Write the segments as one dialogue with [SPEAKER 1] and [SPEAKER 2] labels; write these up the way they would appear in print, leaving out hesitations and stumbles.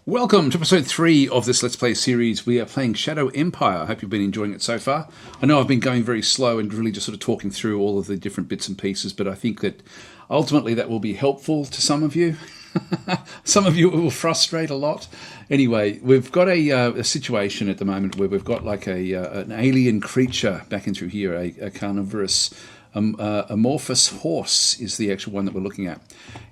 [SPEAKER 1] Welcome to episode 3 of this Let's Play series. We are playing Shadow Empire. I hope you've been enjoying it so far. I know I've been going very slow and really just sort of talking through all of the different bits and pieces, but I think that ultimately that will be helpful to some of you. Some of you it will frustrate a lot. Anyway, we've got a situation at the moment where we've got like an alien creature back in through here, a carnivorous amorphous horse is the actual one that we're looking at.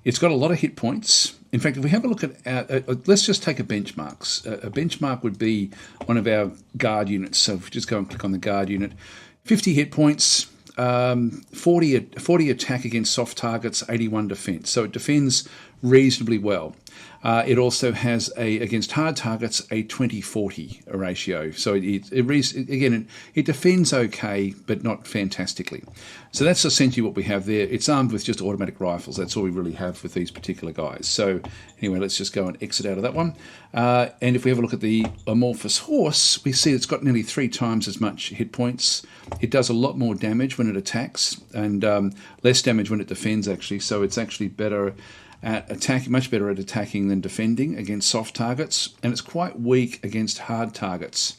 [SPEAKER 1] It's got a lot of hit points. In fact, if we have a look at, let's just take a benchmark. A benchmark would be one of our guard units. So if we just go and click on the guard unit, 50 hit points, 40 attack against soft targets, 81 defense. So it defends reasonably well. It also has against hard targets a 20-40 ratio. So it defends okay, but not fantastically. So that's essentially what we have there. It's armed with just automatic rifles. That's all we really have with these particular guys. So anyway, let's just go and exit out of that one. And if we have a look at the amorphous horse, we see it's got nearly 3 times as much hit points. It does a lot more damage when it attacks and less damage when it defends, actually. So it's actually better at attacking, much better at attacking than defending against soft targets, and it's quite weak against hard targets.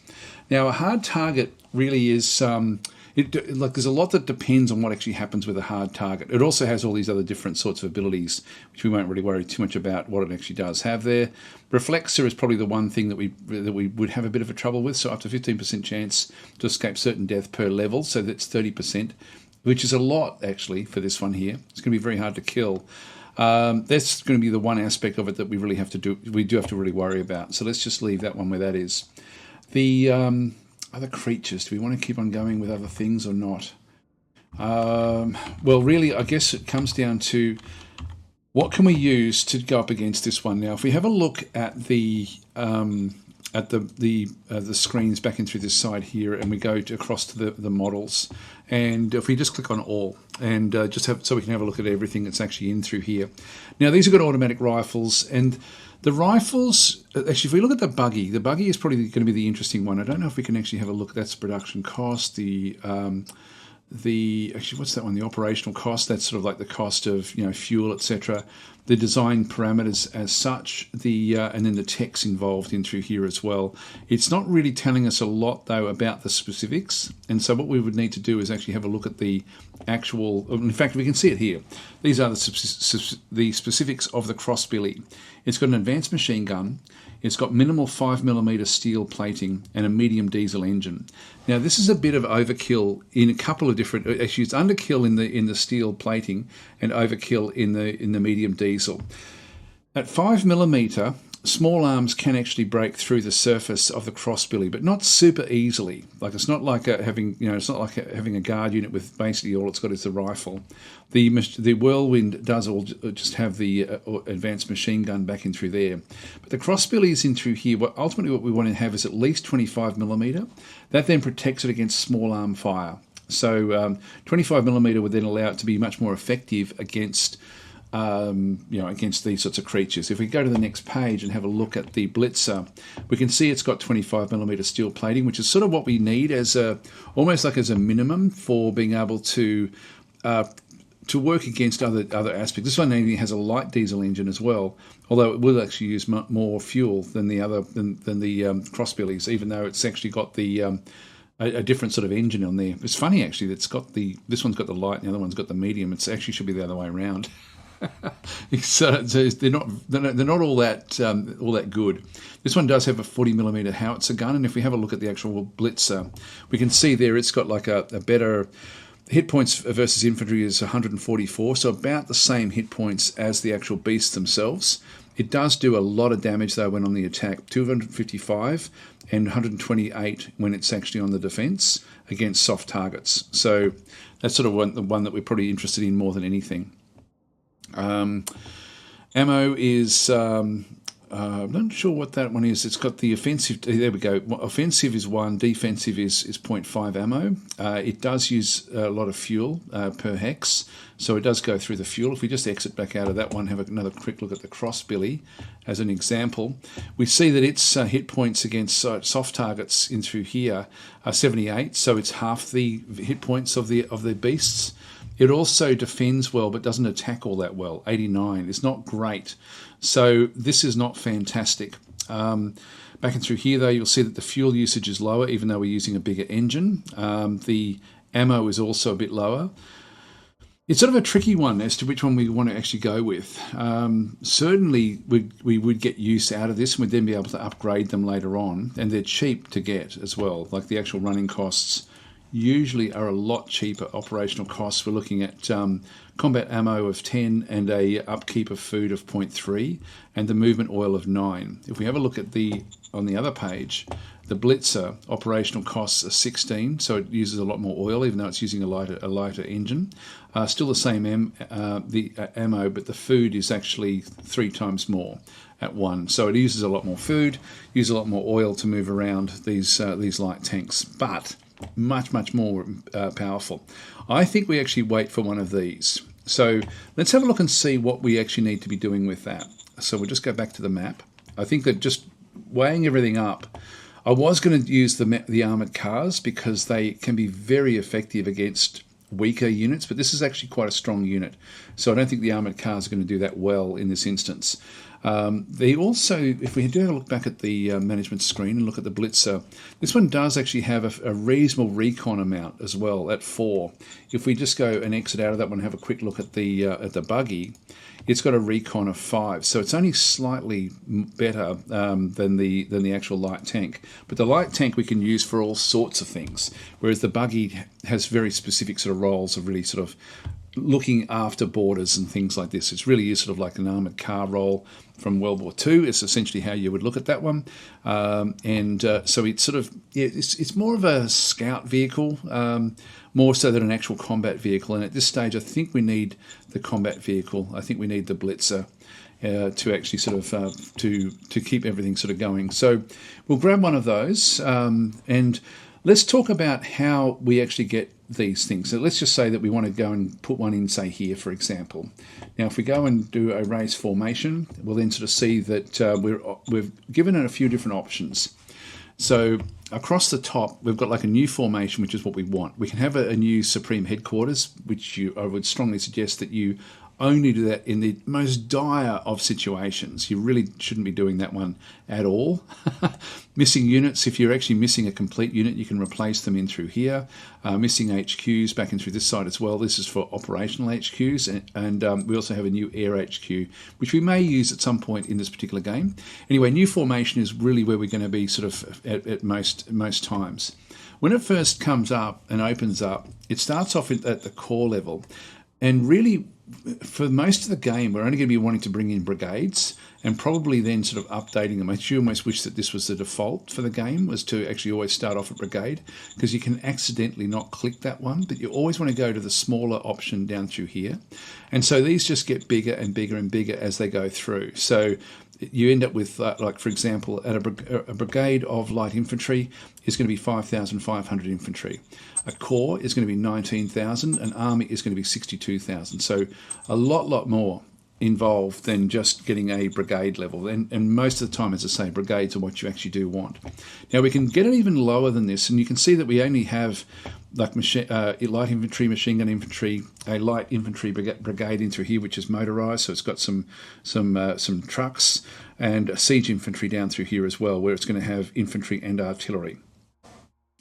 [SPEAKER 1] Now, a hard target really is there's a lot that depends on what actually happens with a hard target. It also has all these other different sorts of abilities, which we won't really worry too much about what it actually does have there. Reflexer is probably the one thing that we would have a bit of a trouble with. So up to 15% chance to escape certain death per level. So that's 30%, which is a lot actually for this one here. It's going to be very hard to kill. That's going to be the one aspect of it that we really have to do. We do have to really worry about. So let's just leave that one where that is. The other creatures. Do we want to keep on going with other things or not? Well, really, I guess it comes down to what can we use to go up against this one. Now, if we have a look at the screens back in through this side here, and we go across to the models, and if we just click on all and just have so we can have a look at everything that's actually in through here. Now these have got automatic rifles, and the rifles actually, if we look at the buggy is probably going to be the interesting one. I don't know if we can actually have a look. That's production cost. Actually, what's that one? The operational cost. That's sort of like the cost of fuel, etc. The design parameters as such. And then the text involved in through here as well. It's not really telling us a lot though about the specifics. And so what we would need to do is actually have a look at the actual. In fact, we can see it here. These are the specifics of the crossbilly. It's got an advanced machine gun. It's got minimal 5mm steel plating and a medium diesel engine. Now, this is a bit of overkill in a couple of different. Actually, it's underkill in the steel plating and overkill in the medium diesel. At 5mm, small arms can actually break through the surface of the crossbilly, but not super easily. Like it's not like having a guard unit with basically all it's got is the rifle. The whirlwind does all just have the advanced machine gun back in through there, but the crossbilly is in through here. Ultimately, what we want to have is at least 25mm. That then protects it against small arm fire. So 25mm would then allow it to be much more effective against. Against these sorts of creatures. If we go to the next page and have a look at the Blitzer, we can see it's got 25mm steel plating, which is sort of what we need as almost like as a minimum for being able to work against other aspects. This one only has a light diesel engine as well, although it will actually use more fuel than the crossbillies, even though it's actually got the a different sort of engine on there. It's funny actually that this one's got the light and the other one's got the medium. It actually should be the other way around. So they're not all that good. This one does have a 40mm howitzer gun, and if we have a look at the actual Blitzer, we can see there it's got like a better hit points versus infantry is 144, so about the same hit points as the actual beasts themselves. It does do a lot of damage though when on the attack, 255 and 128 when it's actually on the defense against soft targets. So that's sort of the one that we're probably interested in more than anything. Ammo is, I'm not sure what that one is. It's got the offensive, there we go. Offensive is 1, defensive is 0.5 ammo. It does use a lot of fuel per hex, so it does go through the fuel. If we just exit back out of that one, have another quick look at the crossbilly as an example, we see that its hit points against soft targets in through here are 78, so it's half the hit points of the beasts. It also defends well, but doesn't attack all that well. 89 is not great. So this is not fantastic. Back and through here, though, you'll see that the fuel usage is lower, even though we're using a bigger engine. The ammo is also a bit lower. It's sort of a tricky one as to which one we want to actually go with. Certainly, we would get use out of this, and we'd then be able to upgrade them later on, and they're cheap to get as well. Like the actual running costs usually are a lot cheaper operational costs. We're looking at combat ammo of 10 and a upkeep of food of 0.3 and the movement oil of 9. If we have a look at on the other page, the Blitzer operational costs are 16, so it uses a lot more oil, even though it's using a lighter engine. Still the same ammo, but the food is actually 3 times more at 1. So it uses a lot more food, uses a lot more oil to move around these light tanks, but much more powerful. I think we actually wait for one of these. So let's have a look and see what we actually need to be doing with that. So we'll just go back to the map. I think that just weighing everything up, I was going to use the armoured cars because they can be very effective against weaker units, but this is actually quite a strong unit. So I don't think the armoured cars are going to do that well in this instance. They also, if we do have a look back at the management screen and look at the Blitzer, this one does actually have a reasonable recon amount as well at 4. If we just go and exit out of that one and have a quick look at the Buggy, it's got a recon of 5, so it's only slightly better than the actual light tank. But the light tank we can use for all sorts of things, whereas the Buggy has very specific sort of roles of really sort of looking after borders and things like this. It's really sort of like an armoured car role from World War II. It's essentially how you would look at that one. So it's sort of, it's more of a scout vehicle, more so than an actual combat vehicle. And at this stage, I think we need the combat vehicle. I think we need the Blitzer to actually sort of, to keep everything sort of going. So we'll grab one of those and let's talk about how we actually get these things. So let's just say that we want to go and put one in, say, here, for example. Now, if we go and do a race formation, we'll then sort of see that we've given it a few different options. So across the top, we've got like a new formation, which is what we want. We can have a new Supreme Headquarters, which I would strongly suggest that you only do that in the most dire of situations. You really shouldn't be doing that one at all. Missing units, if you're actually missing a complete unit, you can replace them in through here. Missing HQs back in through this side as well. This is for operational HQs, and we also have a new air HQ, which we may use at some point in this particular game. Anyway, new formation is really where we're going to be sort of at most times. When it first comes up and opens up, it starts off at the core level, and really, for most of the game, we're only going to be wanting to bring in brigades and probably then sort of updating them. I actually almost wish that this was the default for the game, was to actually always start off at brigade, because you can accidentally not click that one, but you always want to go to the smaller option down through here. And so these just get bigger and bigger and bigger as they go through. So you end up with, like, for example, at a brigade of light infantry is going to be 5,500 infantry. A corps is going to be 19,000. An army is going to be 62,000. So a lot more involved than just getting a brigade level. And most of the time, as I say, brigades are what you actually do want. Now, we can get it even lower than this, and you can see that we only have like light infantry, machine gun infantry, a light infantry brigade in through here, which is motorised, so it's got some trucks, and siege infantry down through here as well, where it's going to have infantry and artillery.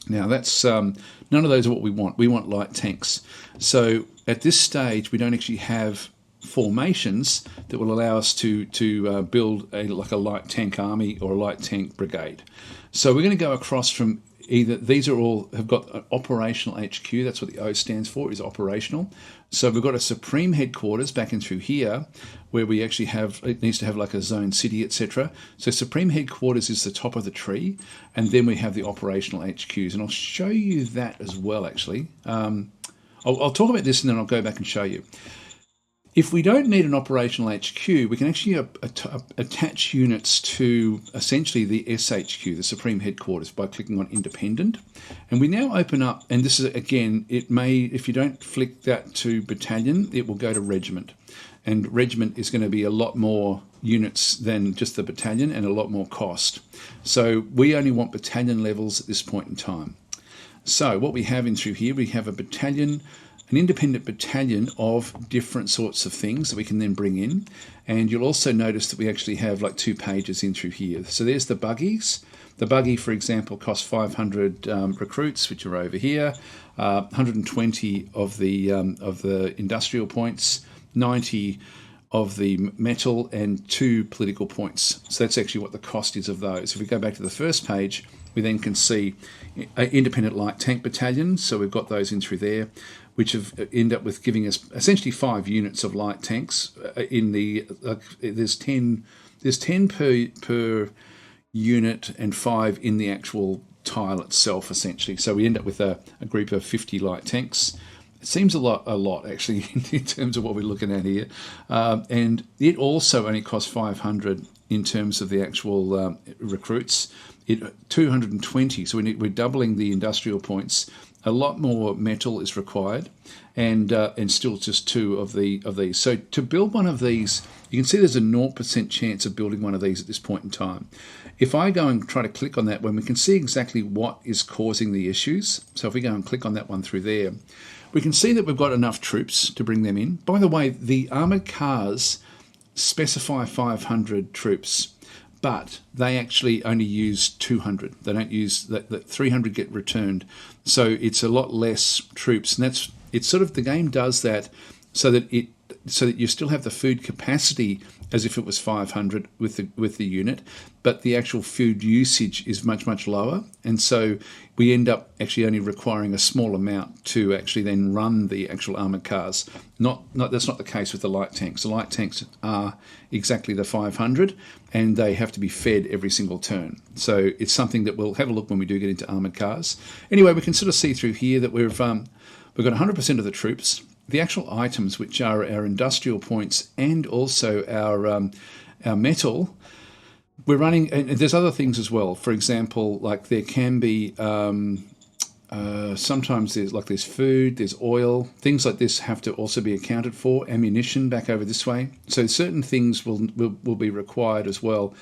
[SPEAKER 1] Now, that's none of those are what we want. We want light tanks. So at this stage, we don't actually have formations that will allow us to build a light tank army or a light tank brigade. So we're going to go across from either, these are all have got an operational HQ, that's what the O stands for, is operational. So we've got a Supreme Headquarters back in through here, where we actually have, it needs to have like a zone city, etc. So Supreme Headquarters is the top of the tree, and then we have the operational HQs, and I'll show you that as well, actually. I'll talk about this and then I'll go back and show you. If we don't need an operational HQ, we can actually attach units to essentially the SHQ, the Supreme Headquarters, by clicking on Independent. And we now open up, and this is, again, it may, if you don't flick that to Battalion, it will go to Regiment. And Regiment is going to be a lot more units than just the Battalion and a lot more cost. So we only want Battalion levels at this point in time. So what we have in through here, we have a Battalion an independent battalion of different sorts of things that we can then bring in. And you'll also notice that we actually have like 2 pages in through here. So there's the Buggys. The Buggy, for example, costs 500 recruits, which are over here, 120 of the industrial points, 90 of the metal, and 2 political points. So that's actually what the cost is of those. If we go back to the first page, we then can see independent light tank battalions. So we've got those in through there, which have end up with giving us essentially 5 units of light tanks. There's 10 per unit and 5 in the actual tile itself, essentially. So we end up with a group of 50 light tanks. It seems a lot actually in terms of what we're looking at here. And it also only costs 500 in terms of the actual recruits. 220, so we're doubling the industrial points. A lot more metal is required, and still just 2 of these. So to build one of these, you can see there's a 0% chance of building one of these at this point in time. If I go and try to click on that one, we can see exactly what is causing the issues. So if we go and click on that one through there, we can see that we've got enough troops to bring them in. By the way, the armoured cars specify 500 troops, but they actually only use 200. They don't use that 300 get returned. So it's a lot less troops, and it's sort of, the game does that so that you still have the food capacity as if it was 500 with the unit, but the actual food usage is much lower, and so we end up actually only requiring a small amount to actually then run the actual armoured cars. That's not the case with the light tanks. The light tanks are exactly the 500, and they have to be fed every single turn. So it's something that we'll have a look when we do get into armoured cars. Anyway, we can sort of see through here that we've got 100% of the troops. The actual items, which are our industrial points and also our metal, we're running, and there's other things as well. For example, like there can be sometimes there's food, there's oil, things like this have to also be accounted for. Ammunition back over this way. So certain things will be required as well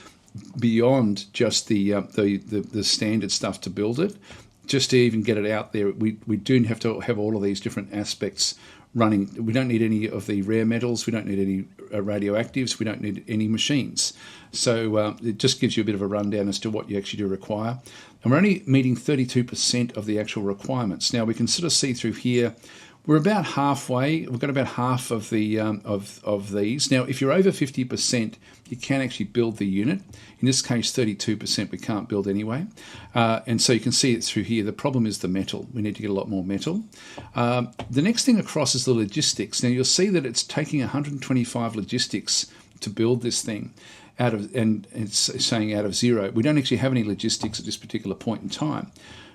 [SPEAKER 1] beyond just the standard stuff to build it. Just to even get it out there, we do have to have all of these different aspects running. We don't need any of the rare metals, we don't need any radioactives, we don't need any machines. So it just gives you a bit of a rundown as to what you actually do require. And we're only meeting 32% of the actual requirements. Now we can sort of see through here, we're about halfway. We've got about half of the of these. Now, if you're over 50%, you can actually build the unit. In this case, 32% we can't build anyway. And so you can see it through here. The problem is the metal. We need to get a lot more metal. The next thing across is the logistics. Now, you'll see that it's taking 125 logistics to build this thing. And it's saying out of 0. We don't actually have any logistics at this particular point in time.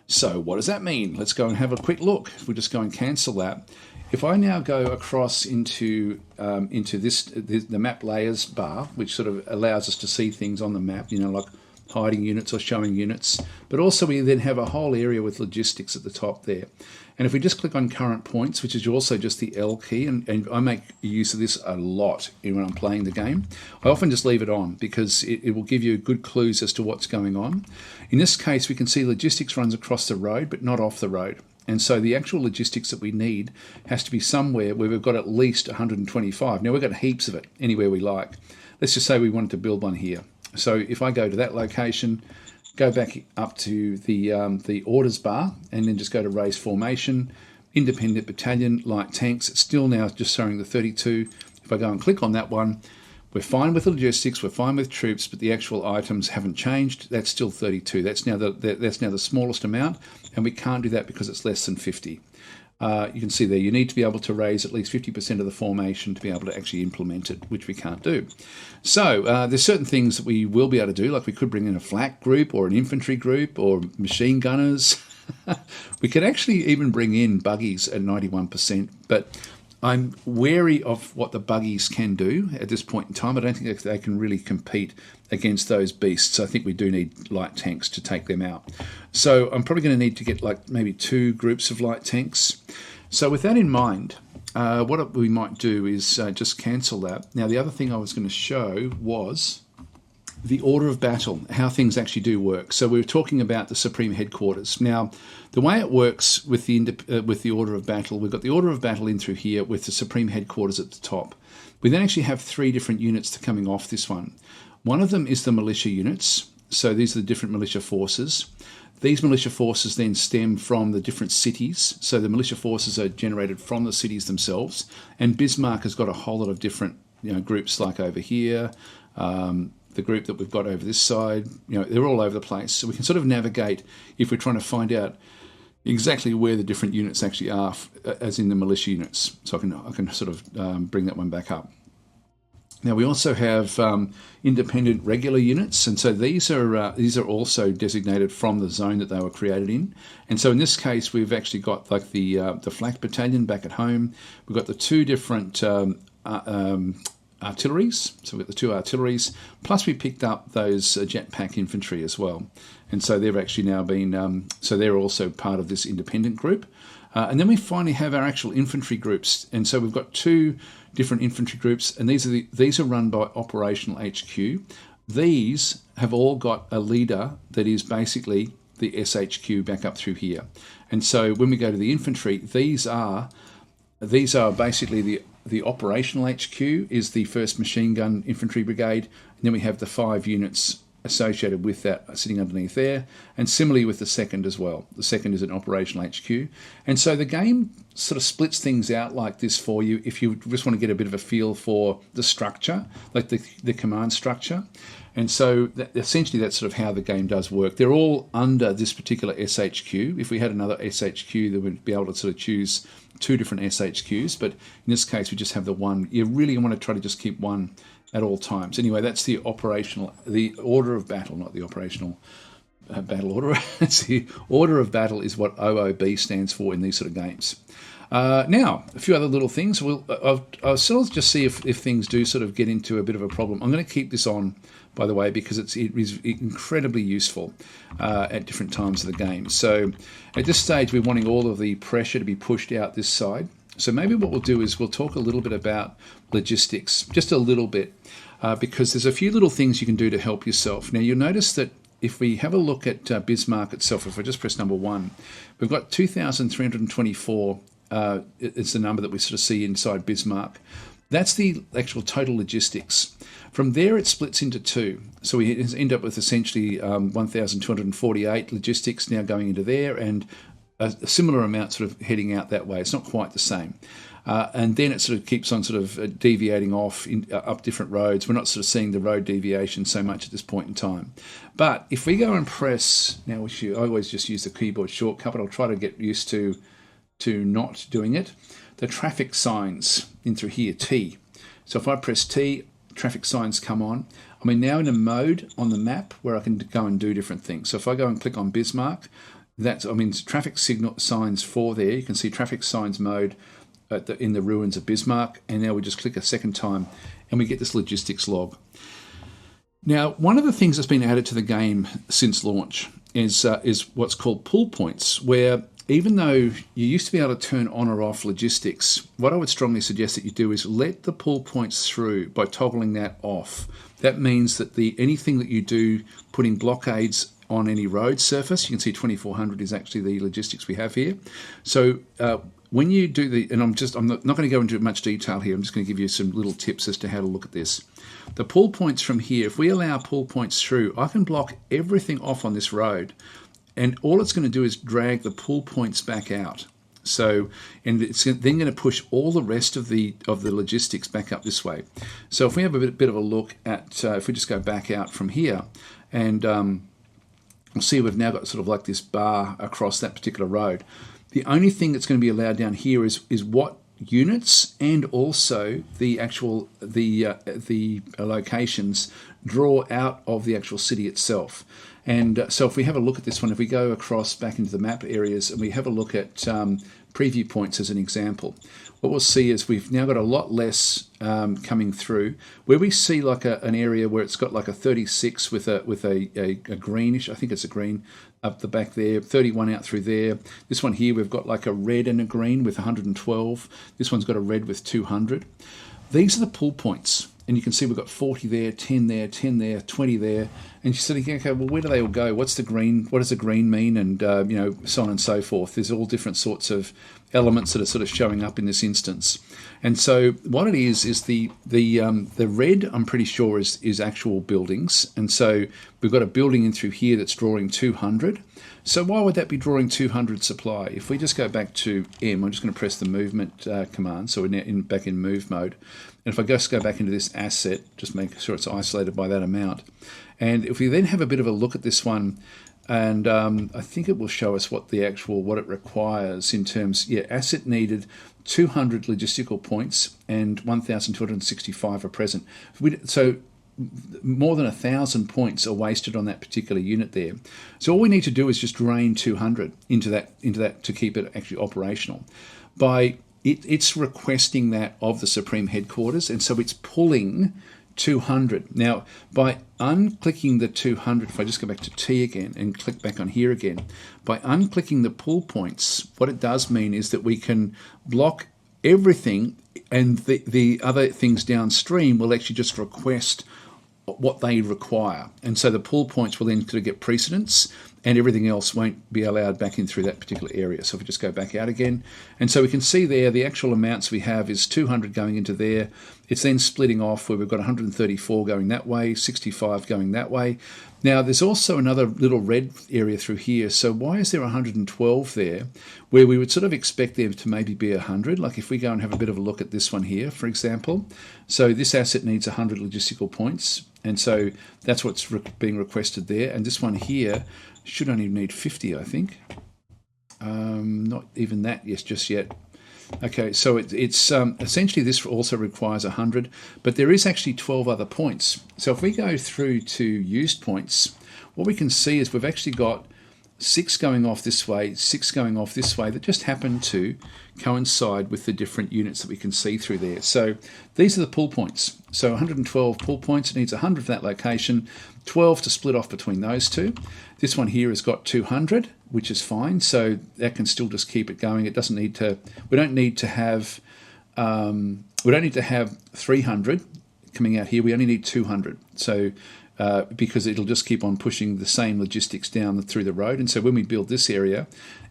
[SPEAKER 1] So what does that mean? Let's go and have a quick look. If we just go and cancel that. If I now go across into the map layers bar, which sort of allows us to see things on the map, like hiding units or showing units, but also we then have a whole area with logistics at the top there. And if we just click on current points, which is also just the L key, and I make use of this a lot when I'm playing the game, I often just leave it on because it will give you good clues as to what's going on. In this case, we can see logistics runs across the road, but not off the road. And so the actual logistics that we need has to be somewhere where we've got at least 125. Now, we've got heaps of it anywhere we like. Let's just say we wanted to build one here. So if I go to that location, go back up to the orders bar, and then just go to raise formation, independent battalion, light tanks. It's still now just showing the 32. If I go and click on that one, we're fine with the logistics, we're fine with troops, but the actual items haven't changed. That's still 32. That's now the smallest amount, and we can't do that because it's less than 50. You can see there, you need to be able to raise at least 50% of the formation to be able to actually implement it, which we can't do. So there's certain things that we will be able to do, like we could bring in a flak group or an infantry group or machine gunners. We could actually even bring in buggies at 91%, but I'm wary of what the buggies can do at this point in time. I don't think they can really compete against those beasts. I think we do need light tanks to take them out. So I'm probably going to need to get like maybe 2 groups of light tanks. So with that in mind, what we might do is just cancel that. Now, the other thing I was going to show was the order of battle, how things actually do work. So we were talking about the Supreme Headquarters. Now, the way it works with the order of battle, we've got the order of battle in through here with the Supreme Headquarters at the top. We then actually have 3 different units coming off this one. One of them is the militia units. So these are the different militia forces. These militia forces then stem from the different cities. So the militia forces are generated from the cities themselves. And Bismarck has got a whole lot of different groups like over here, the group that we've got over this side, they're all over the place. So we can sort of navigate if we're trying to find out exactly where the different units actually are, as in the militia units. So I can sort of bring that one back up. Now we also have independent regular units, and so these are also designated from the zone that they were created in. And so in this case, we've actually got like the flak battalion back at home. We've got the 2 different artilleries, so we've got the 2 artilleries, plus we picked up those jetpack infantry as well, and so they've actually now been so they're also part of this independent group. And then we finally have our actual infantry groups, and so we've got 2 different infantry groups, and these are run by operational HQ. These have all got a leader that is basically the SHQ back up through here, and so when we go to the infantry, these are basically the operational HQ is the 1st Machine Gun Infantry Brigade, and then we have the 5 units associated with that sitting underneath there, and similarly with the 2nd as well. The 2nd is an operational HQ, and so the game sort of splits things out like this for you if you just want to get a bit of a feel for the structure, like the command structure. And so essentially that's sort of how the game does work. They're all under this particular SHQ. If we had another SHQ, then we'd be able to sort of choose 2 different SHQs, but in this case we just have the one. You really want to try to just keep one at all times. Anyway, that's the order of battle, not the operational battle order. It's the order of battle is what OOB stands for in these sort of games. Now, a few other little things. I'll sort of just see if things do sort of get into a bit of a problem. I'm going to keep this on, by the way, because it is incredibly useful at different times of the game. So at this stage, we're wanting all of the pressure to be pushed out this side. So maybe what we'll do is we'll talk a little bit about logistics, just a little bit, because there's a few little things you can do to help yourself. Now, you'll notice that if we have a look at Bismarck itself, if I just press number 1, we've got 2,324. It's the number that we sort of see inside Bismarck. That's the actual total logistics. From there, it splits into 2. So we end up with essentially 1,248 logistics now going into there, and a similar amount sort of heading out that way. It's not quite the same. And then it sort of keeps on sort of deviating off up different roads. We're not sort of seeing the road deviation so much at this point in time. But if we go and press, now I always just use the keyboard shortcut, but I'll try to get used to not doing it. The traffic signs in through here, T. So if I press T, traffic signs come on. I'm now in a mode on the map where I can go and do different things. So if I go and click on Bismarck, traffic signal signs for there. You can see traffic signs mode in the ruins of Bismarck, and now we just click a second time and we get this logistics log. Now, one of the things that's been added to the game since launch is what's called pull points, where even though you used to be able to turn on or off logistics, what I would strongly suggest that you do is let the pull points through by toggling that off. That means that anything that you do putting blockades on any road surface, you can see 2400 is actually the logistics we have here. So when you do and I'm not going to go into much detail here, I'm just going to give you some little tips as to how to look at this. The pull points from here, if we allow pull points through, I can block everything off on this road, and all it's going to do is drag the pull points back out. So, and it's then going to push all the rest of the logistics back up this way. So if we have a bit of a look at, if we just go back out from here, and we'll see we've now got sort of like this bar across that particular road. The only thing that's going to be allowed down here is what units and also the actual the locations draw out of the actual city itself. And so if we have a look at this one, if we go across back into the map areas and we have a look at preview points as an example, what we'll see is we've now got a lot less coming through. Where we see like an area where it's got like a 36 with a greenish, I think it's a green up the back there, 31 out through there. This one here, we've got like a red and a green with 112. This one's got a red with 200. These are the pull points. and you can see we've got 40 there, 10 there, 10 there, 20 there, and you're thinking, okay, well, where do they all go? What's the green? What does the green mean? And so on and so forth. There's all different sorts of elements that are sort of showing up in this instance. And so what it is the red, I'm pretty sure, is actual buildings. And so we've got a building in through here that's drawing 200. So why would that be drawing 200 supply? If we just go back to M, I'm just going to press the movement command, so we're back in move mode. And if I just go back into this asset, just make sure it's isolated by that amount. And if we then have a bit of a look at this one, and I think it will show us what it requires in terms, asset needed 200 logistical points and 1,265 are present. So more than 1,000 points are wasted on that particular unit there. So all we need to do is just drain 200 into that to keep it actually operational. It's requesting that of the Supreme Headquarters, and so it's pulling 200. Now, by unclicking the 200, if I just go back to T again and click back on here again, by unclicking the pull points, what it does mean is that we can block everything, and the other things downstream will actually just request what they require. And so the pull points will then sort of get precedence, and everything else won't be allowed back in through that particular area. So if we just go back out again, and so we can see there the actual amounts we have is 200 going into there. It's then splitting off where we've got 134 going that way, 65 going that way. Now there's also another little red area through here. So why is there 112 there where we would sort of expect there to maybe be 100? Like if we go and have a bit of a look at this one here, for example. So this asset needs 100 logistical points, and so that's what's being requested there. And this one here should only need 50, I think. Not even that, yes, just yet. Okay, so it's essentially this also requires 100, but there is actually 12 other points. So if we go through to used points, what we can see is we've actually got 6 going off this way, 6 going off this way that just happen to coincide with the different units that we can see through there. So these are the pull points. So 112 pull points, it needs 100 for that location, 12 to split off between those two. This one here has got 200, which is fine. So that can still just keep it going. It doesn't need to, we don't need to have 300 coming out here. We only need 200. So because it'll just keep on pushing the same logistics down through the road. And so when we build this area,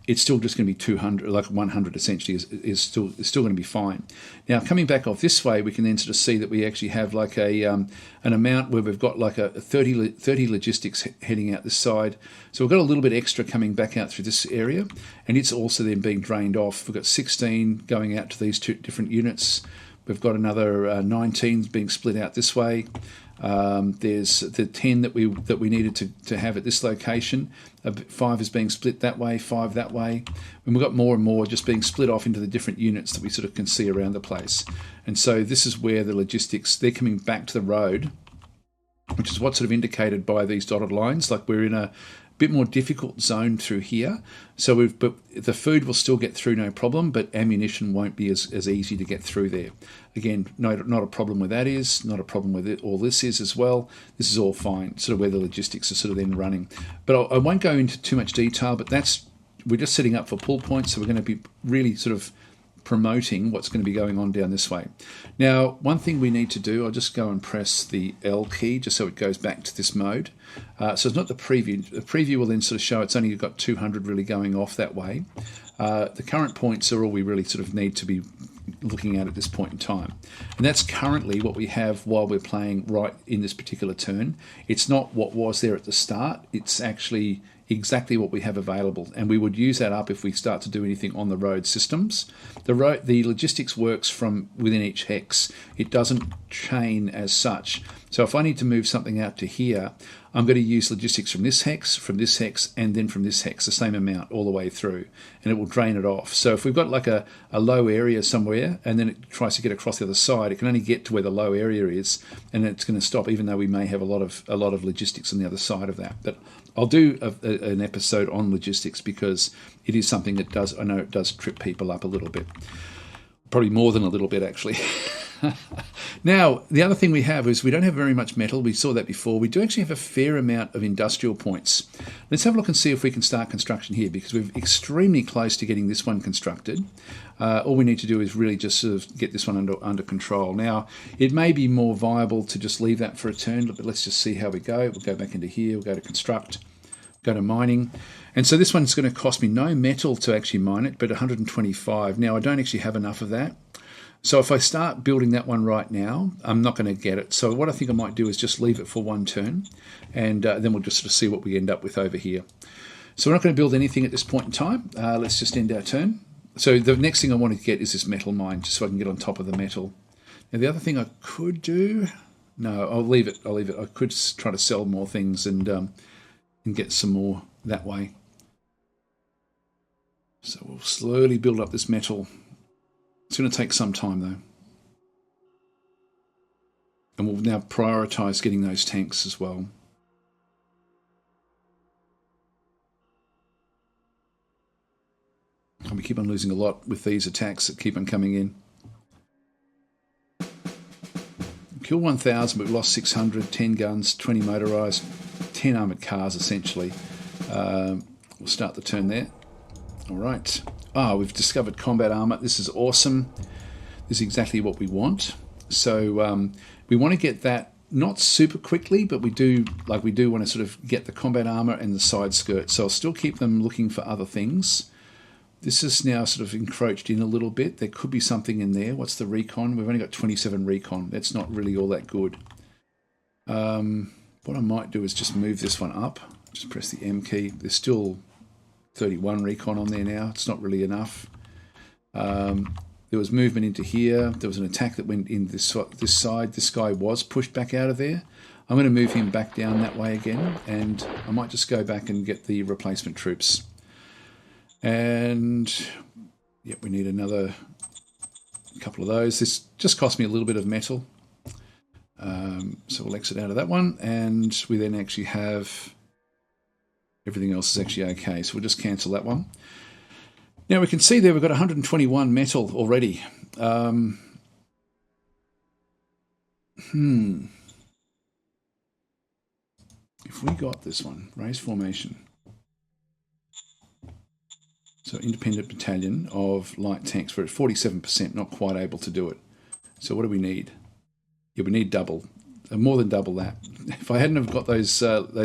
[SPEAKER 1] it's still just going to be 200, like 100 essentially is still going to be fine. Now coming back off this way, we can then sort of see that we actually have like an amount where we've got like a 30 logistics heading out this side. So we've got a little bit extra coming back out through this area, and it's also then being drained off. We've got 16 going out to these two different units. We've got another 19 being split out this way. There's the 10 that we needed to have at this location. 5 is being split that way, 5 that way. And we've got more and more just being split off into the different units that we sort of can see around the place. And so this is where the logistics, they're coming back to the road, which is what's sort of indicated by these dotted lines. Like we're in a bit more difficult zone through here. So but the food will still get through no problem, but ammunition won't be as easy to get through there. Again, not a problem where that is, not a problem with it. All this is as well. This is all fine, sort of where the logistics are sort of then running. But I won't go into too much detail, but we're just setting up for pull points. So we're going to be really sort of promoting what's going to be going on down this way. Now, one thing we need to do, I'll just go and press the L key just so it goes back to this mode. So it's not the preview. The preview will then sort of show it's only got 200 really going off that way. The current points are all we really sort of need to be looking at this point in time. And that's currently what we have while we're playing right in this particular turn. It's not what was there at the start. It's actually exactly what we have available, and we would use that up if we start to do anything on the road systems. The logistics works from within each hex. It doesn't chain as such. So if I need to move something out to here, I'm going to use logistics from this hex, and then from this hex, the same amount all the way through, and it will drain it off. So if we've got like a low area somewhere, and then it tries to get across the other side, it can only get to where the low area is, and it's going to stop, even though we may have a lot of logistics on the other side of that. But I'll do an episode on logistics because it is something that I know it does trip people up a little bit. Probably more than a little bit, actually. Now, the other thing we have is we don't have very much metal. We saw that before. We do actually have a fair amount of industrial points. Let's have a look and see if we can start construction here, because we're extremely close to getting this one constructed. All we need to do is really just sort of get this one under control. Now, it may be more viable to just leave that for a turn, but let's just see how we go. We'll go back into here. We'll go to construct, go to mining. And so this one's going to cost me no metal to actually mine it, but 125. Now, I don't actually have enough of that. So if I start building that one right now, I'm not going to get it. So what I think I might do is just leave it for one turn, and then we'll just sort of see what we end up with over here. So we're not going to build anything at this point in time. Let's just end our turn. So the next thing I want to get is this metal mine, just so I can get on top of the metal. Now the other thing I could do, no, I'll leave it. I could try to sell more things and get some more that way. So we'll slowly build up this metal. It's going to take some time though. And we'll now prioritise getting those tanks as well. And we keep on losing a lot with these attacks that keep on coming in. Kill 1,000, but we've lost 600, 10 guns, 20 motorised, 10 armoured cars essentially. We'll start the turn there. All right. We've discovered combat armor. This is awesome. This is exactly what we want. So we want to get that not super quickly, but we do want to sort of get the combat armor and the side skirt. So I'll still keep them looking for other things. This is now sort of encroached in a little bit. There could be something in there. What's the recon? We've only got 27 recon. That's not really all that good. What I might do is just move this one up. Just press the M key. There's still 31 recon on there now. It's not really enough. There was movement into here. There was an attack that went in this side. This guy was pushed back out of there. I'm going to move him back down that way again, and I might just go back and get the replacement troops. And yep, we need another couple of those. This just cost me a little bit of metal. So we'll exit out of that one, and we then actually have everything else is actually okay, so we'll just cancel that one. Now we can see there we've got 121 metal already. If we got this one, raise formation. So independent battalion of light tanks, we're at 47%, not quite able to do it. So what do we need? Yeah, we need double, more than double that. If I hadn't have got those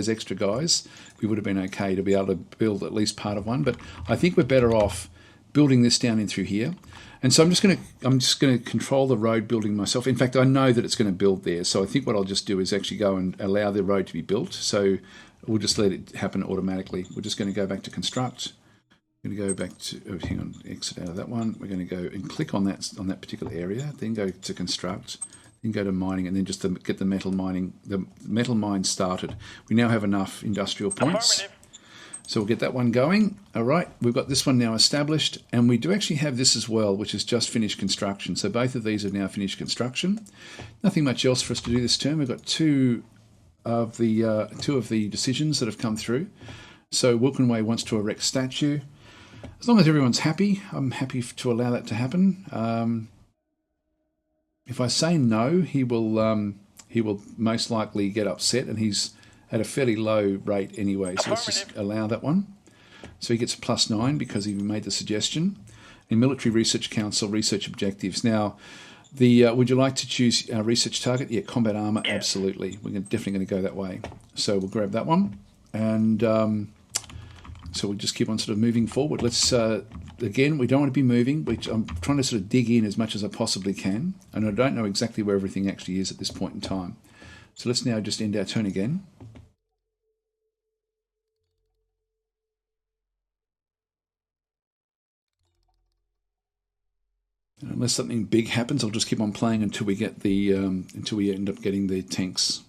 [SPEAKER 1] extra guys, we would have been okay to be able to build at least part of one. But I think we're better off building this down in through here. And so I'm just going to control the road building myself. In fact, I know that it's going to build there. So I think what I'll just do is actually go and allow the road to be built. So we'll just let it happen automatically. We're just going to go back to construct. We're going to go back to, hang on, exit out of that one. We're going to go and click on that particular area, then go to construct, then go to mining, and then just to get the metal mine started. We now have enough industrial points. So we'll get that one going. All right, we've got this one now established, and we do actually have this as well, which is just finished construction. So both of these are now finished construction. Nothing much else for us to do this term. We've got two of the decisions that have come through. So Wilkenway wants to erect statue. As long as everyone's happy, I'm happy to allow that to happen. If I say no, he will most likely get upset, and he's at a fairly low rate anyway. So let's just allow that one. So he gets a +9 because he made the suggestion. In Military Research Council, research objectives. Now, would you like to choose our research target? Yeah, combat armor, absolutely. We're definitely going to go that way. So we'll grab that one, and so we'll just keep on sort of moving forward. Let's, again, we don't want to be moving. I'm trying to sort of dig in as much as I possibly can, and I don't know exactly where everything actually is at this point in time. So let's now just end our turn again. And unless something big happens, I'll just keep on playing until we get the until we end up getting the tanks.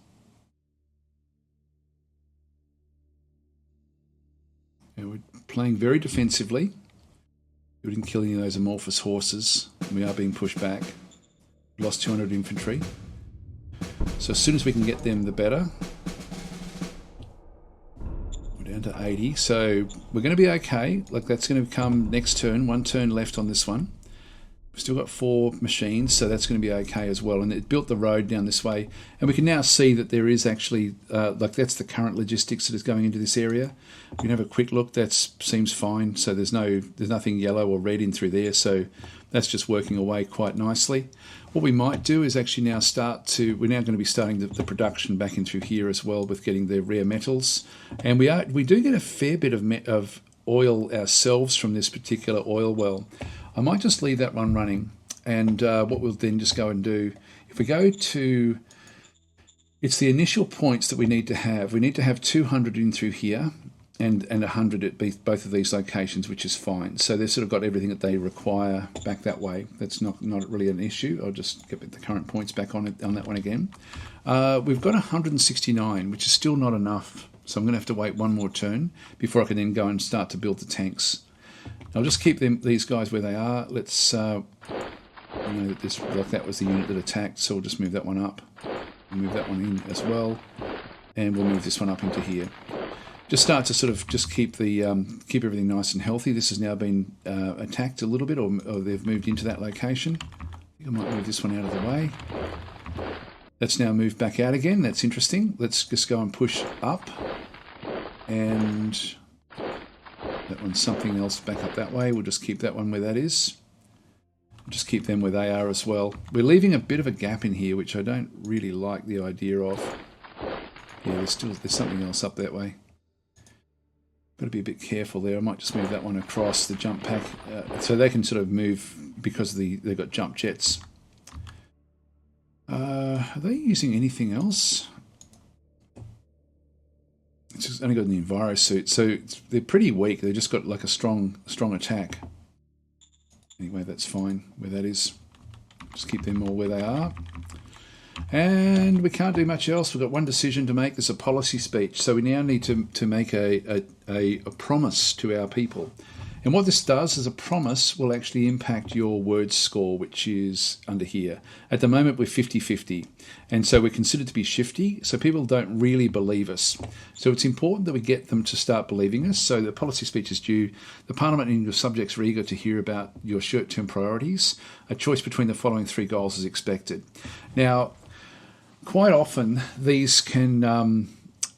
[SPEAKER 1] We're playing very defensively. We didn't kill any of those amorphous horses. We are being pushed back. We lost 200 infantry. So as soon as we can get them, the better. We're down to 80. So we're going to be okay. Like, that's going to come next turn. One turn left on this one. We've still got 4 machines, so that's going to be okay as well. And it built the road down this way. And we can now see that there is actually, like that's the current logistics that is going into this area. We can have a quick look. That seems fine. So there's nothing yellow or red in through there. So that's just working away quite nicely. What we might do is actually now we're now going to be starting the production back in through here as well with getting the rare metals. And we do get a fair bit of oil ourselves from this particular oil well. I might just leave that one running, and what we'll then just go and do, if we go to, it's the initial points that we need to have. We need to have 200 in through here and 100 at both of these locations, which is fine. So they've sort of got everything that they require back that way. That's not really an issue. I'll just get the current points back on that one again. We've got 169, which is still not enough. So I'm going to have to wait one more turn before I can then go and start to build the tanks. I'll just keep these guys where they are. Let's, I know that that was the unit that attacked, so we'll just move that one up. Move that one in as well, and we'll move this one up into here. Just start to sort of just keep keep everything nice and healthy. This has now been attacked a little bit, or they've moved into that location. I think I might move this one out of the way. That's now moved back out again. That's interesting. Let's just go and push up, and that one's something else back up that way. We'll just keep that one where that is. Just keep them where they are as well. We're leaving a bit of a gap in here, which I don't really like the idea of. Yeah, there's something else up that way. Got to be a bit careful there. I might just move that one across the jump pack, so they can sort of move because they've got jump jets. Are they using anything else? It's just only got an enviro suit, so they're pretty weak. They've just got like a strong attack. Anyway, that's fine where that is. Just keep them all where they are. And we can't do much else. We've got one decision to make. There's a policy speech. So we now need to make a promise to our people. And what this does is a promise will actually impact your word score, which is under here. At the moment, we're 50-50. And so we're considered to be shifty, so people don't really believe us. So it's important that we get them to start believing us. So the policy speech is due. The Parliament and your subjects are eager to hear about your short-term priorities. A choice between the following 3 goals is expected. Now, quite often, these can...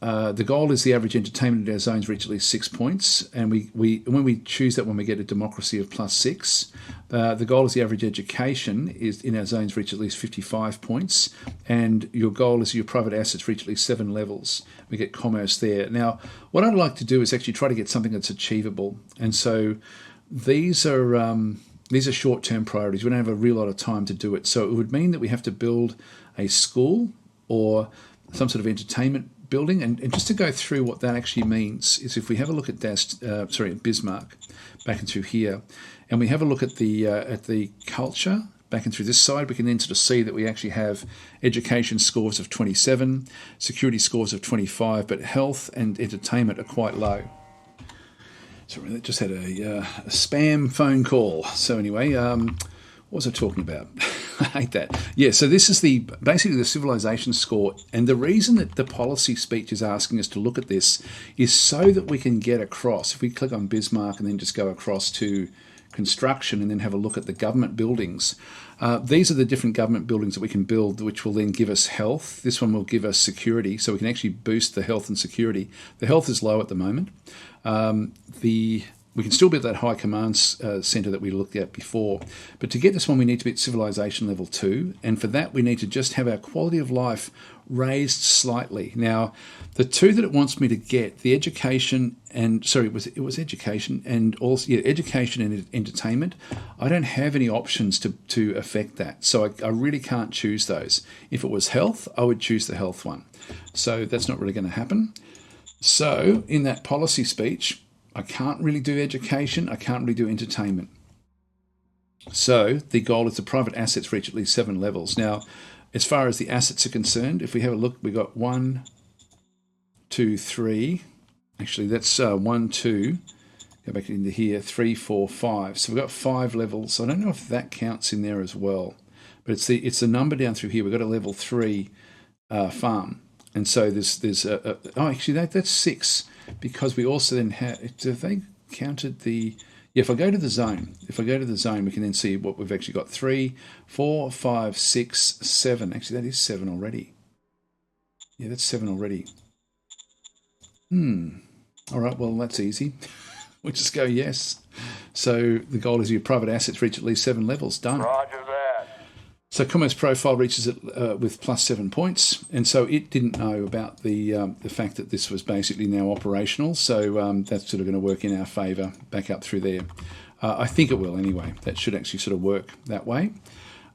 [SPEAKER 1] the goal is the average entertainment in our zones reach at least 6 points, and when we choose that, when we get a democracy of +6, the goal is the average education is in our zones reach at least 55 points, and your goal is your private assets reach at least 7 levels. We get commerce there. Now, what I'd like to do is actually try to get something that's achievable, and so these are short-term priorities. We don't have a real lot of time to do it, so it would mean that we have to build a school or some sort of entertainment building, and just to go through what that actually means is if we have a look at Bismarck back and through here, and we have a look at the culture back and through this side, we can then sort of see that we actually have education scores of 27, security scores of 25, but health and entertainment are quite low. Sorry, that just had a spam phone call. So anyway, what was I talking about? I hate that. Yeah, so this is basically the civilization score, and the reason that the policy speech is asking us to look at this is so that we can get across. If we click on Bismarck and then just go across to construction and then have a look at the government buildings, these are the different government buildings that we can build, which will then give us health. This one will give us security, so we can actually boost the health and security. The health is low at the moment. We can still build that high command centre that we looked at before. But to get this one, we need to be at civilization level 2. And for that, we need to just have our quality of life raised slightly. Now, the 2 that it wants me to get, the education and, it was education and also, education and entertainment. I don't have any options to affect that. So I really can't choose those. If it was health, I would choose the health one. So that's not really going to happen. So in that policy speech, I can't really do education. I can't really do entertainment. So the goal is the private assets reach at least 7 levels. Now, as far as the assets are concerned, if we have a look, we've got 1, 2, 3. Actually, that's 1, 2. Go back into here, 3, 4, 5. So we've got 5 levels. So I don't know if that counts in there as well. But it's the number down through here. We've got a level 3 farm. And so that's 6. Because we also then have, have they counted the, Yeah, if I go to the zone, we can then see what we've actually got. 3, 4, 5, 6, 7. Actually, that is 7 already. Yeah, that's 7 already. All right, well, that's easy. We'll just go yes. So the goal is your private assets reach at least 7 levels. Done.
[SPEAKER 2] Roger that.
[SPEAKER 1] So commerce profile reaches it with +7 points, and so it didn't know about the fact that this was basically now operational. So that's sort of going to work in our favour back up through there. I think it will anyway. That should actually sort of work that way.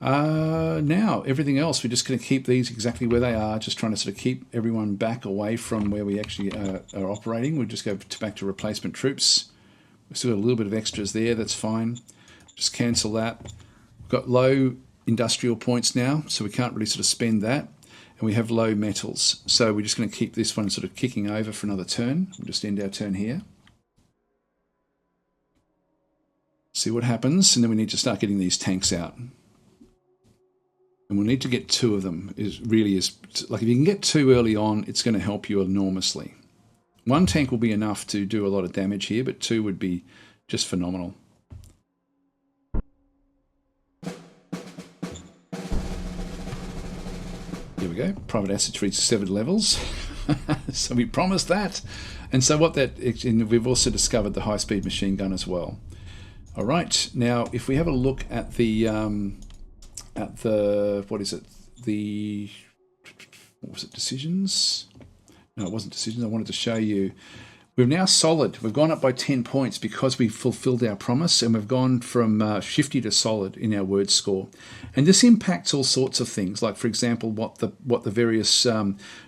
[SPEAKER 1] Now everything else, we're just going to keep these exactly where they are. Just trying to sort of keep everyone back away from where we actually are operating. We'll just go back to replacement troops. We've still got a little bit of extras there. That's fine. Just cancel that. We've got low industrial points now, so we can't really sort of spend that, and we have low metals, so we're just going to keep this one sort of kicking over for another turn. We'll just end our turn here, see what happens, and then we need to start getting these tanks out, and we'll need to get 2 of them. Is like, if you can get 2 early on, it's going to help you enormously. 1 tank will be enough to do a lot of damage here, but 2 would be just phenomenal. Here we go. Private assets reach 7 levels. So we promised that. And so and we've also discovered the high-speed machine gun as well. All right. Now, if we have a look at what is it? What was it? Decisions? No, it wasn't decisions. I wanted to show you. We're now solid. We've gone up by 10 points because we've fulfilled our promise, and we've gone from shifty to solid in our word score. And this impacts all sorts of things, like, for example, what the various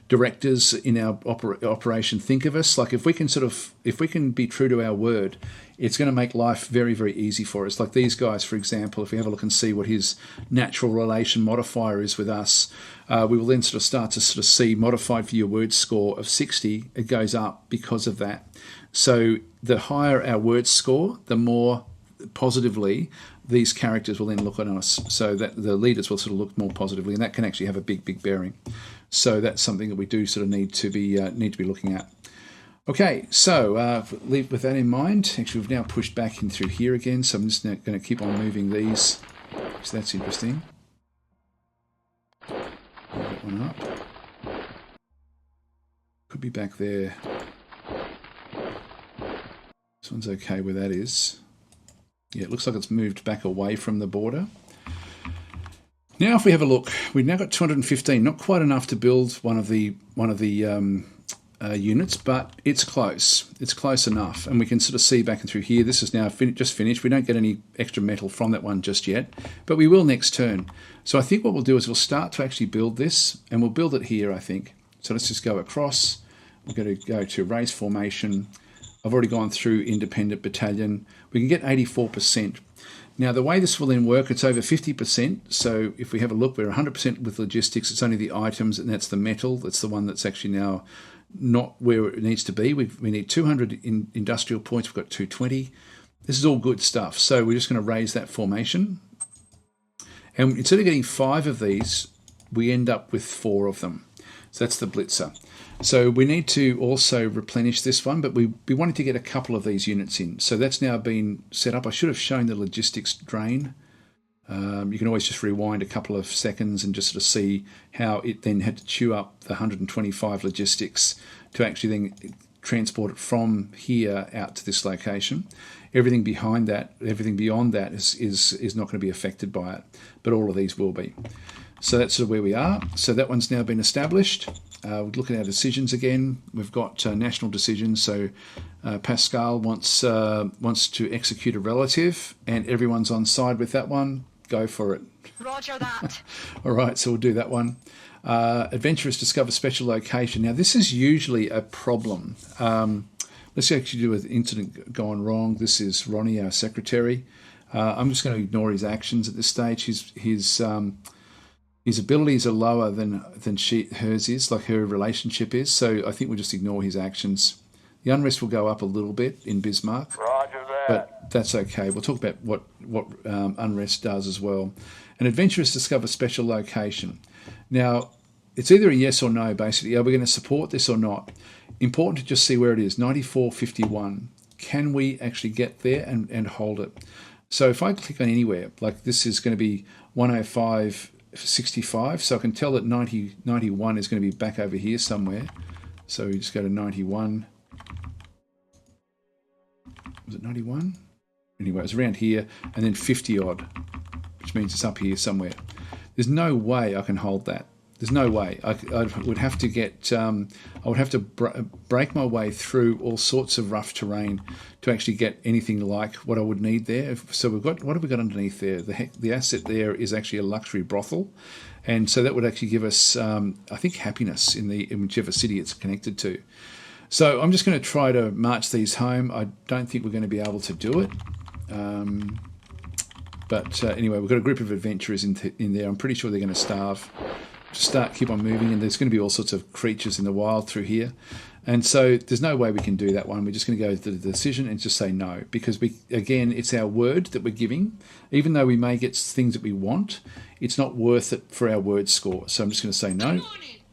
[SPEAKER 1] directors in our operation think of us. Like, if we can be true to our word, it's going to make life very, very easy for us. Like these guys, for example, if we have a look and see what his natural relation modifier is with us, we will then sort of start to sort of see modified for your word score of 60, it goes up because of that. So the higher our word score, the more positively these characters will then look at us, so that the leaders will sort of look more positively, and that can actually have a big, big bearing. So that's something that we do sort of need to be looking at. Okay, so with that in mind, actually we've now pushed back in through here again, so I'm just going to keep on moving these. So that's interesting. That one up. Could be back there. This one's okay where that is. Yeah, it looks like it's moved back away from the border. Now, if we have a look, we've now got 215. Not quite enough to build one of the units, but it's close. It's close enough, and we can sort of see back and through here. This is now just finished. We don't get any extra metal from that one just yet, but we will next turn. So I think what we'll do is we'll start to actually build this, and we'll build it here, I think. So let's just go across. We're going to go to raise formation. I've already gone through independent battalion. We can get 84%. Now, the way this will then work, it's over 50%. So if we have a look, we're 100% with logistics. It's only the items, and that's the metal. That's the one that's actually now not where it needs to be. We need 200 in industrial points. We've got 220. This is all good stuff. So we're just going to raise that formation. And instead of getting 5 of these, we end up with 4 of them. So that's the blitzer. So we need to also replenish this one, but we wanted to get a couple of these units in. So that's now been set up. I should have shown the logistics drain. You can always just rewind a couple of seconds and just sort of see how it then had to chew up the 125 logistics to actually then transport it from here out to this location. Everything behind that, everything beyond that is not going to be affected by it, but all of these will be. So that's sort of where we are. So that one's now been established. We're looking at our decisions again. We've got national decisions. So Pascal wants to execute a relative, and everyone's on side with that one. Go for it.
[SPEAKER 3] Roger that.
[SPEAKER 1] All right, so we'll do that one. Adventurers discover special location. Now, this is usually a problem. Let's actually do an incident gone wrong. This is Ronnie, our secretary. I'm just going to ignore his actions at this stage. His abilities are lower than hers is, like her relationship is. So I think we'll just ignore his actions. The unrest will go up a little bit in Bismarck.
[SPEAKER 2] Roger that.
[SPEAKER 1] But that's okay. We'll talk about what unrest does as well. And adventurers discover special location. Now, it's either a yes or no, basically. Are we going to support this or not? Important to just see where it is. 94.51. can we actually get there and hold it? So if I click on anywhere, like this is going to be 105.65, so I can tell that 91 is going to be back over here somewhere. So we just go to 91. Was it 91? Anyway, it's around here, and then 50 odd, which means it's up here somewhere. There's no way I can hold that. There's no way. I would have to get. I would have to break my way through all sorts of rough terrain to actually get anything like what I would need there. So we've got, what have we got underneath there? The asset there is actually a luxury brothel, and so that would actually give us, I think, happiness in whichever city it's connected to. So I'm just going to try to march these home. I don't think we're going to be able to do it. But anyway, we've got a group of adventurers in there. I'm pretty sure they're going to starve. Keep on moving, and there's going to be all sorts of creatures in the wild through here. And so there's no way we can do that one. We're just going to go to the decision and just say no, because again, it's our word that we're giving. Even though we may get things that we want, it's not worth it for our word score. So I'm just going to say no.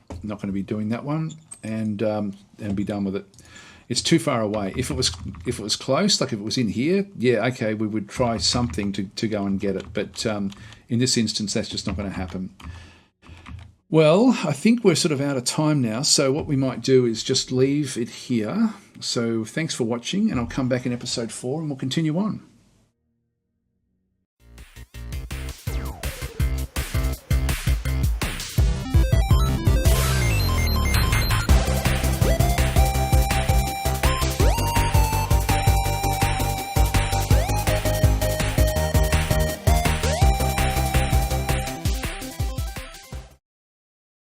[SPEAKER 1] I'm not going to be doing that one, and be done with it. It's too far away. If it was close, like if it was in here, yeah, okay, we would try something to go and get it. But in this instance, that's just not going to happen. Well, I think we're sort of out of time now, so what we might do is just leave it here. So thanks for watching, and I'll come back in episode 4 and we'll continue on.